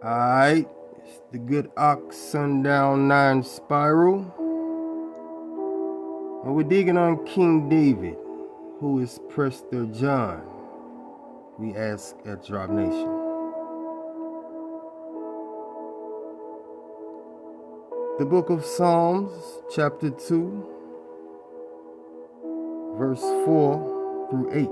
Alright, it's the good Ox Sundown 9 Spiral. And we're digging on King David, who is Prester John. We ask at Drop Nation. The book of Psalms, chapter 2, verse 4 through 8.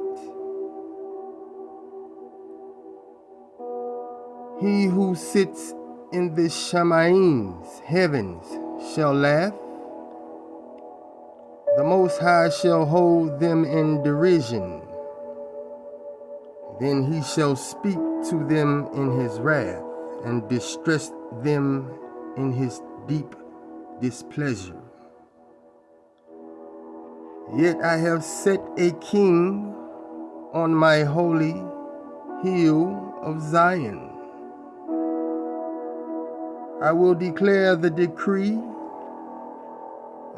He who sits in the Shamaim's heavens shall laugh. The Most High shall hold them in derision. Then he shall speak to them in his wrath, and distress them in his deep displeasure. Yet I have set a king on my holy hill of Zion. I will declare the decree.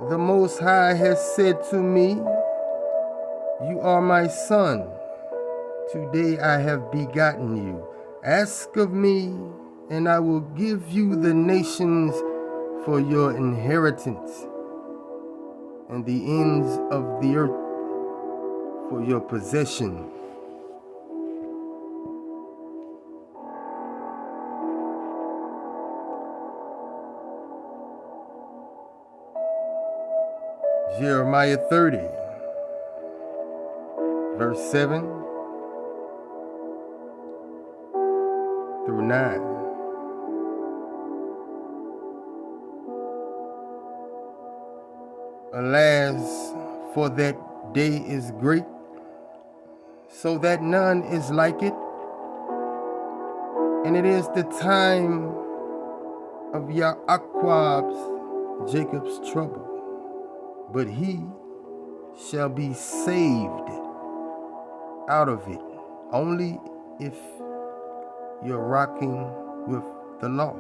The Most High has said to me, "You are my son. Today I have begotten you. Ask of me, and I will give you the nations for your inheritance, and the ends of the earth for your possession." Jeremiah 30, verse 7 through 9. Alas, for that day is great, so that none is like it, and it is the time of Yaaquab's, Jacob's trouble. But he shall be saved out of it only if you're rocking with the law.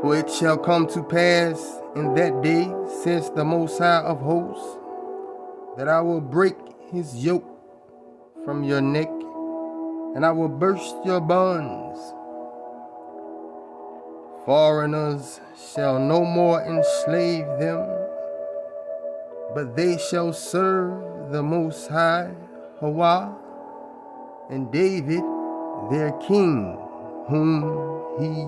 For it shall come to pass in that day, says the Most High of hosts, that I will break his yoke from your neck, and I will burst your bonds. Foreigners shall no more enslave them, but they shall serve the Most High, Yahweh, and David their king, whom he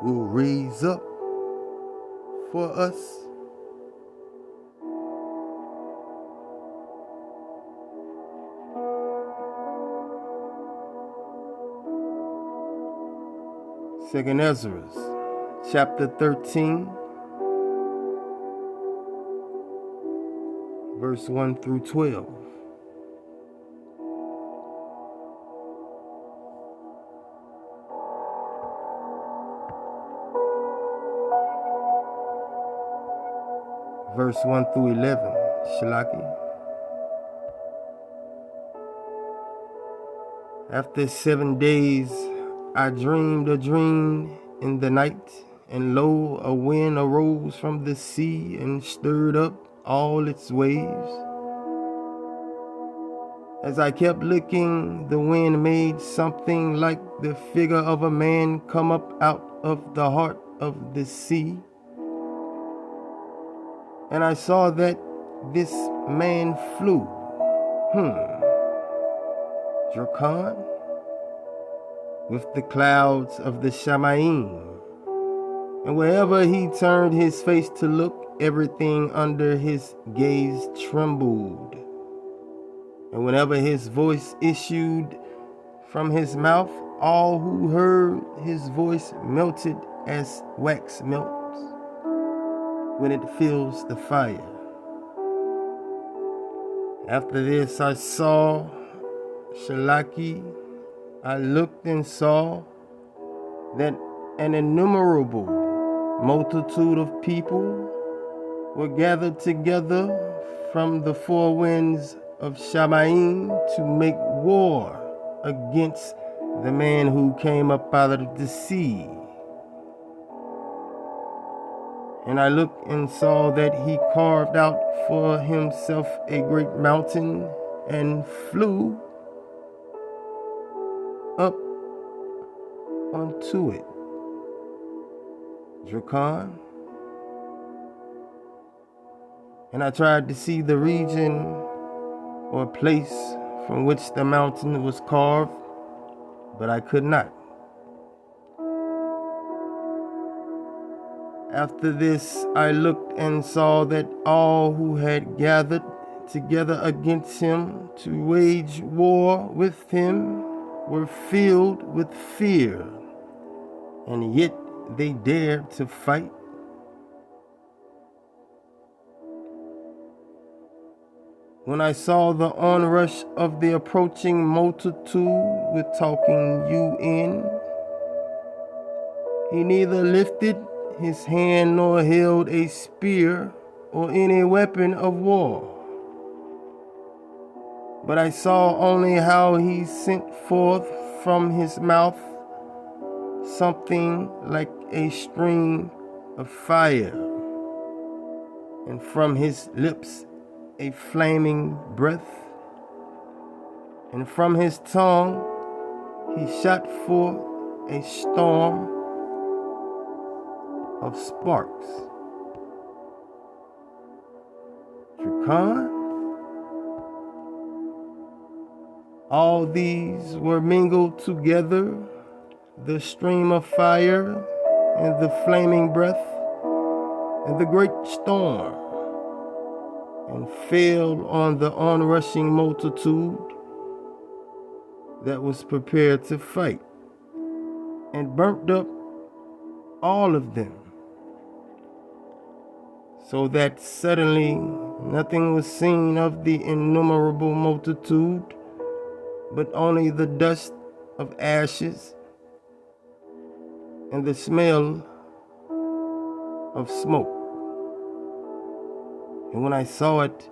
will raise up for us. Second Ezra, chapter 13, verse 1 through 12. Verse 1 through 11, Shalaki. After 7 days, I dreamed a dream in the night, and lo, a wind arose from the sea and stirred up all its waves. As I kept looking, the wind made something like the figure of a man come up out of the heart of the sea. And I saw that this man flew. Dracan? With the clouds of the Shamaim. And wherever he turned his face to look, everything under his gaze trembled. And whenever his voice issued from his mouth, all who heard his voice melted as wax melts when it fills the fire. After this I saw Shalaki. I looked and saw that an innumerable multitude of people were gathered together from the four winds of Shamaim to make war against the man who came up out of the sea. And I looked and saw that he carved out for himself a great mountain and flew up onto it. Drakan. And I tried to see the region or place from which the mountain was carved, but I could not. After this, I looked and saw that all who had gathered together against him to wage war with him were filled with fear, and yet they dared to fight. When I saw the onrush of the approaching multitude with talking UN, he neither lifted his hand nor held a spear or any weapon of war. But I saw only how he sent forth from his mouth something like a stream of fire, and from his lips a flaming breath, and from his tongue he shot forth a storm of sparks. Drakan. All these were mingled together, the stream of fire and the flaming breath and the great storm, and fell on the onrushing multitude that was prepared to fight, and burnt up all of them, so that suddenly nothing was seen of the innumerable multitude, but only the dust of ashes and the smell of smoke. And when I saw it,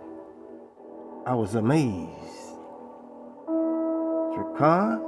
I was amazed. Drakan?